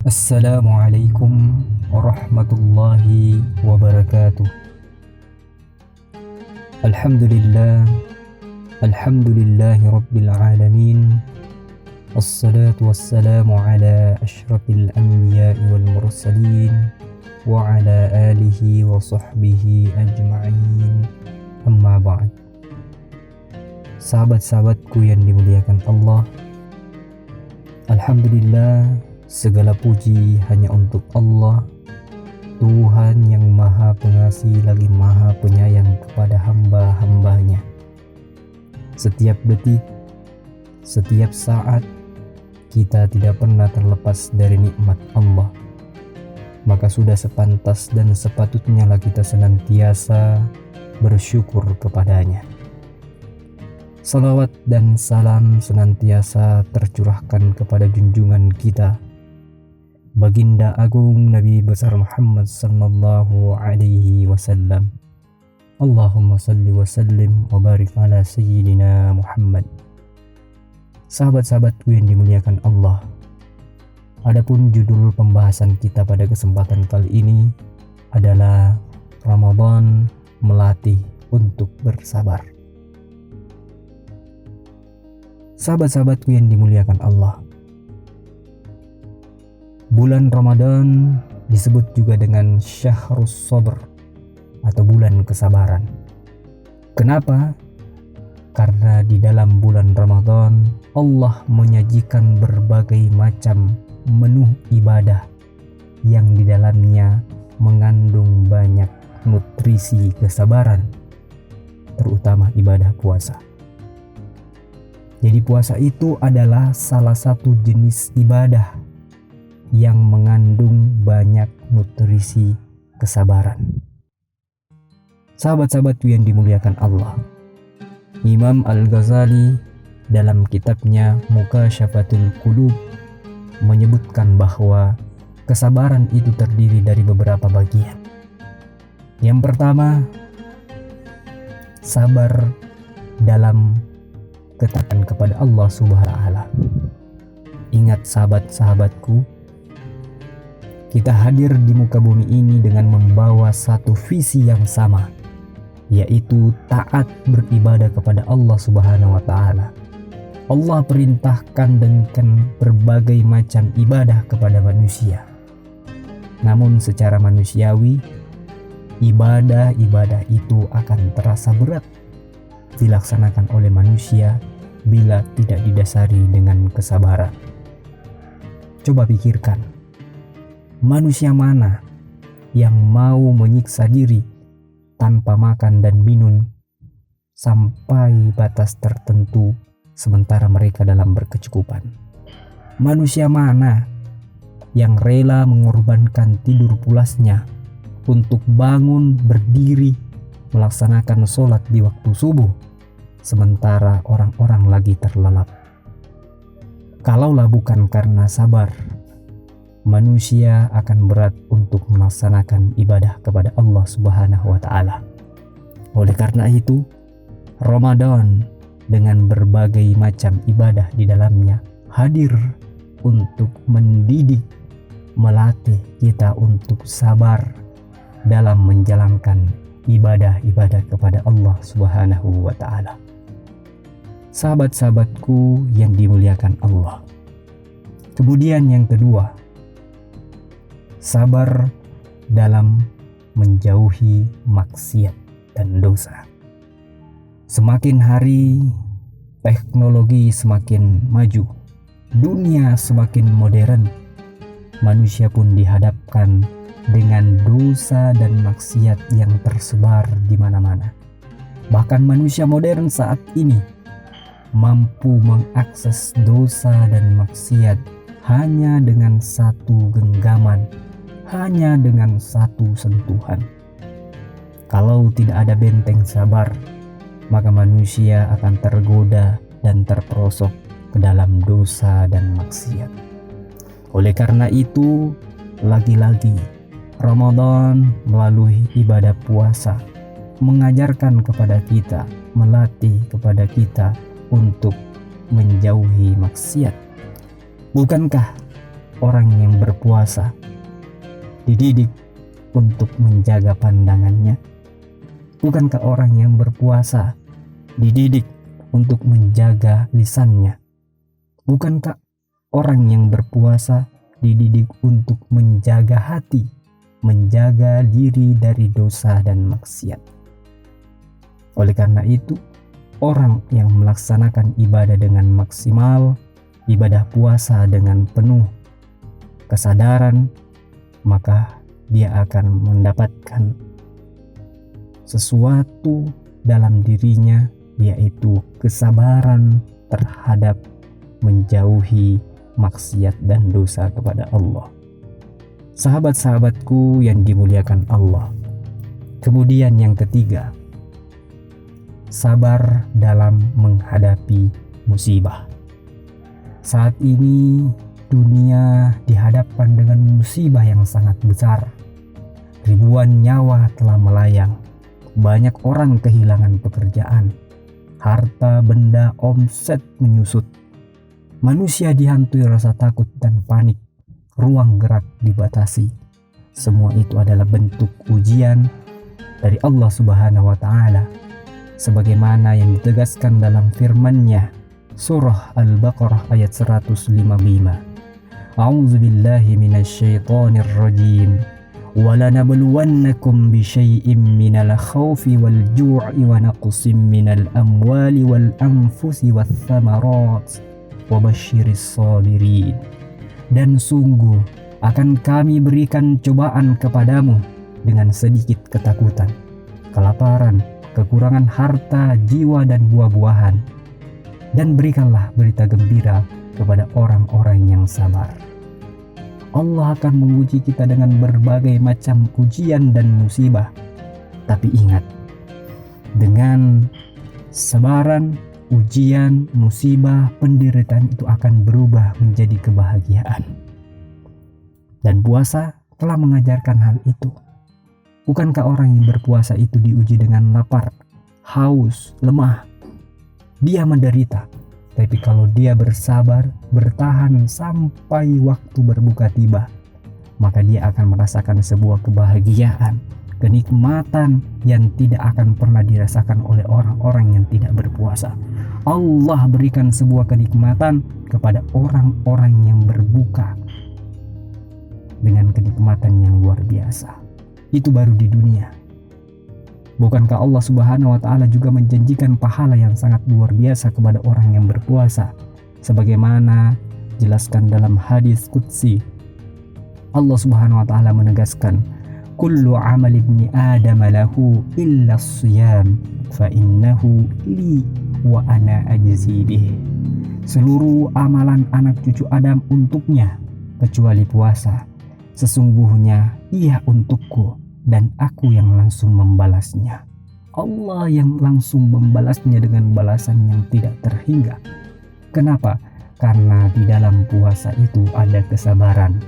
Assalamualaikum warahmatullahi wabarakatuh. Alhamdulillah, alhamdulillahi rabbil alamin. Assalatu wassalamu ala ashrafil anbiya'i wal mursalin wa ala alihi wa sahbihi ajma'in. Amma ba'd. Sahabat-sahabatku yang dimuliakan Allah, alhamdulillah, segala puji hanya untuk Allah, Tuhan yang maha pengasih lagi maha penyayang kepada hamba-hambanya. Setiap detik, setiap saat, kita tidak pernah terlepas dari nikmat Allah. Maka sudah sepantas dan sepatutnya kita senantiasa bersyukur kepadanya. Salawat dan salam senantiasa tercurahkan kepada junjungan kita, Baginda Agung Nabi besar Muhammad sallallahu alaihi wasallam. Allahumma salli wa sallim wa barik ala sayyidina Muhammad. Sahabat-sahabatku yang dimuliakan Allah, adapun judul pembahasan kita pada kesempatan kali ini adalah Ramadan melatih untuk bersabar. Sahabat-sahabatku yang dimuliakan Allah, bulan Ramadan disebut juga dengan Syahrus Sabr atau bulan kesabaran. Kenapa? Karena di dalam bulan Ramadan Allah menyajikan berbagai macam menu ibadah yang di dalamnya mengandung banyak nutrisi kesabaran, terutama ibadah puasa. Jadi puasa itu adalah salah satu jenis ibadah yang mengandung banyak nutrisi kesabaran. Sahabat-sahabatku yang dimuliakan Allah, Imam Al-Ghazali dalam kitabnya Mukashafatul Qulub menyebutkan bahwa kesabaran itu terdiri dari beberapa bagian. Yang pertama, sabar dalam ketaatan kepada Allah Subhanahu wa Ta'ala. Ingat sahabat-sahabatku, kita hadir di muka bumi ini dengan membawa satu visi yang sama, yaitu taat beribadah kepada Allah Subhanahu wa Ta'ala. Allah perintahkan dengan berbagai macam ibadah kepada manusia. Namun secara manusiawi, ibadah-ibadah itu akan terasa berat dilaksanakan oleh manusia bila tidak didasari dengan kesabaran. Coba pikirkan, manusia mana yang mau menyiksa diri tanpa makan dan minum sampai batas tertentu sementara mereka dalam berkecukupan? Manusia mana yang rela mengorbankan tidur pulasnya untuk bangun berdiri melaksanakan sholat di waktu subuh sementara orang-orang lagi terlelap? Kalaulah bukan karena sabar, manusia akan berat untuk melaksanakan ibadah kepada Allah Subhanahu wa Ta'ala. Oleh karena itu, Ramadan dengan berbagai macam ibadah di dalamnya hadir untuk mendidik, melatih kita untuk sabar dalam menjalankan ibadah-ibadah kepada Allah Subhanahu wa Ta'ala. Sahabat-sahabatku yang dimuliakan Allah, kemudian yang kedua, sabar dalam menjauhi maksiat dan dosa. Semakin hari teknologi semakin maju, dunia semakin modern, manusia pun dihadapkan dengan dosa dan maksiat yang tersebar di mana-mana. Bahkan manusia modern saat ini mampu mengakses dosa dan maksiat hanya dengan satu genggaman, hanya dengan satu sentuhan. Kalau tidak ada benteng sabar, maka manusia akan tergoda dan terperosok ke dalam dosa dan maksiat. Oleh karena itu, lagi-lagi Ramadan melalui ibadah puasa mengajarkan kepada kita, melatih kepada kita untuk menjauhi maksiat. Bukankah orang yang berpuasa dididik untuk menjaga pandangannya? Bukankah orang yang berpuasa dididik untuk menjaga lisannya? Bukankah orang yang berpuasa dididik untuk menjaga hati, menjaga diri dari dosa dan maksiat? Oleh karena itu, orang yang melaksanakan ibadah dengan maksimal, ibadah puasa dengan penuh kesadaran, maka dia akan mendapatkan sesuatu dalam dirinya, yaitu kesabaran terhadap menjauhi maksiat dan dosa kepada Allah. Sahabat-sahabatku yang dimuliakan Allah. Kemudian yang ketiga, sabar dalam menghadapi musibah. Saat ini dunia dihadapkan dengan musibah yang sangat besar. Ribuan nyawa telah melayang. Banyak orang kehilangan pekerjaan. Harta benda omset menyusut. Manusia dihantui rasa takut dan panik. Ruang gerak dibatasi. Semua itu adalah bentuk ujian dari Allah Subhanahu wa Ta'ala, sebagaimana yang ditegaskan dalam firman-Nya surah Al-Baqarah ayat 155. A'udzubillahi minasyaitonir rajim. وَلَنَبْلُوَنَّكُمْ بِشَيْءٍ مِّنَ الْخَوْفِ وَالْجُوعِ وَنَقْصٍ مِّنَ الْأَمْوَالِ وَالْأَنفُسِ وَالثَّمَرَاتِ وَبَشِّرِ الصَّابِرِينَ. Dan sungguh akan kami berikan cobaan kepadamu dengan sedikit ketakutan, kelaparan, kekurangan harta, jiwa, dan buah-buahan. Dan berikanlah berita gembira kepada orang-orang yang sabar. Allah akan menguji kita dengan berbagai macam ujian dan musibah. Tapi ingat, dengan kesabaran, ujian, musibah, penderitaan itu akan berubah menjadi kebahagiaan. Dan puasa telah mengajarkan hal itu. Bukankah orang yang berpuasa itu diuji dengan lapar, haus, lemah? Dia menderita. Tapi kalau dia bersabar, bertahan sampai waktu berbuka tiba, maka dia akan merasakan sebuah kebahagiaan, kenikmatan yang tidak akan pernah dirasakan oleh orang-orang yang tidak berpuasa. Allah berikan sebuah kenikmatan kepada orang-orang yang berbuka dengan kenikmatan yang luar biasa. Itu baru di dunia. Bukankah Allah Subhanahu wa Ta'ala juga menjanjikan pahala yang sangat luar biasa kepada orang yang berpuasa? Sebagaimana jelaskan dalam hadis qudsi, Allah Subhanahu wa Ta'ala menegaskan, "Kullu 'amali ibni Adam lahu illa as-siyam, fa innahu li wa ana ajzi bih." Seluruh amalan anak cucu Adam untuknya kecuali puasa. Sesungguhnya ia untukku dan aku yang langsung membalasnya. Allah yang langsung membalasnya dengan balasan yang tidak terhingga. Kenapa? Karena di dalam puasa itu ada kesabaran.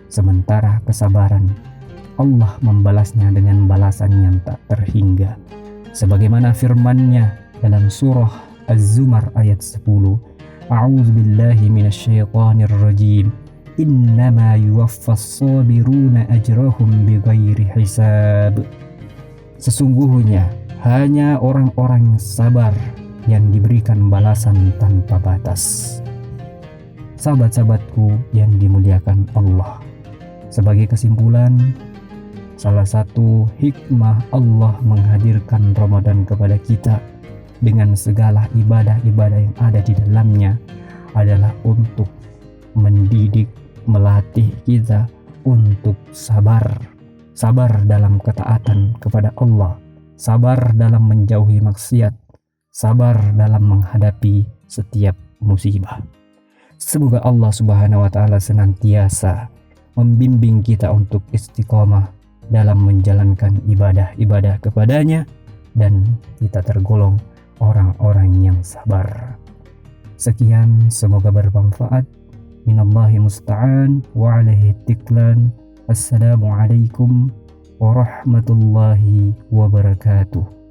Sementara kesabaran, Allah membalasnya dengan balasan yang tak terhingga. Sebagaimana firman-Nya dalam surah Az-Zumar ayat 10. A'udzubillahi minasyaitonir rajim. Innama yuwaffas sabiruna ajrahum bighairi hisab. Sesungguhnya hanya orang-orang sabar yang diberikan balasan tanpa batas. Sahabat-sahabatku yang dimuliakan Allah, sebagai kesimpulan, salah satu hikmah Allah menghadirkan Ramadan kepada kita dengan segala ibadah-ibadah yang ada di dalamnya adalah untuk mendidik, melatih kita untuk sabar dalam ketaatan kepada Allah, sabar dalam menjauhi maksiat, sabar dalam menghadapi setiap musibah. Semoga Allah Subhanahu wa Ta'ala senantiasa membimbing kita untuk istiqomah dalam menjalankan ibadah-ibadah kepadanya, dan kita tergolong orang-orang yang sabar. Sekian, semoga bermanfaat. Minallahi musta'an wa alaihi tiklan. Assalamualaikum warahmatullahi wabarakatuh.